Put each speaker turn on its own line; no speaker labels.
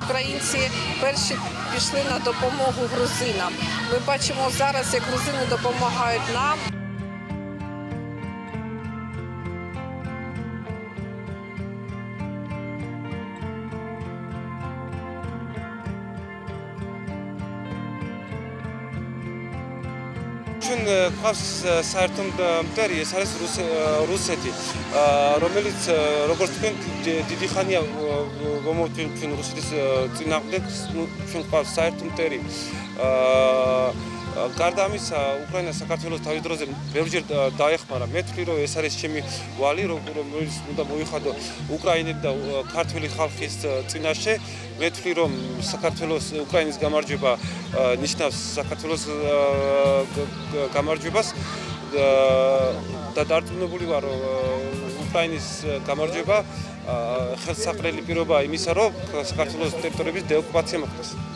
українці перші пішли на допомогу грузинам. Ми бачимо зараз, як грузини допомагають нам.
ჩვენ ყავს საერთო მტერი, ეს არის რუსეთი, რომელიც როგორც თქვენ დიდი ხანია მომოვთქვენ ჩვენ რუსეთის წინააღმდეგ, ჩვენ ყავს საერთო მტერი. გარდა ამისა, უკრაინა საქართველოს თავის დროზე ბევრჯერ დაეხმარა. მე ვთვლი, რომ ეს არის ჩემი ვალი, რომელიც უნდა მოიხადო უკრაინელი და ქართული ხალხის წინაშე. მე ვთვლი, რომ საქართველოს უკრაინის გამარჯვება ნიშნავს საქართველოს გამარჯვებას და დარწმუნებული ვარ, რომ უკრაინის გამარჯვება ხელსაყრელი პირობაა იმისა, რომ საქართველოს ტერიტორიების დეოკუპაცია მოხდეს.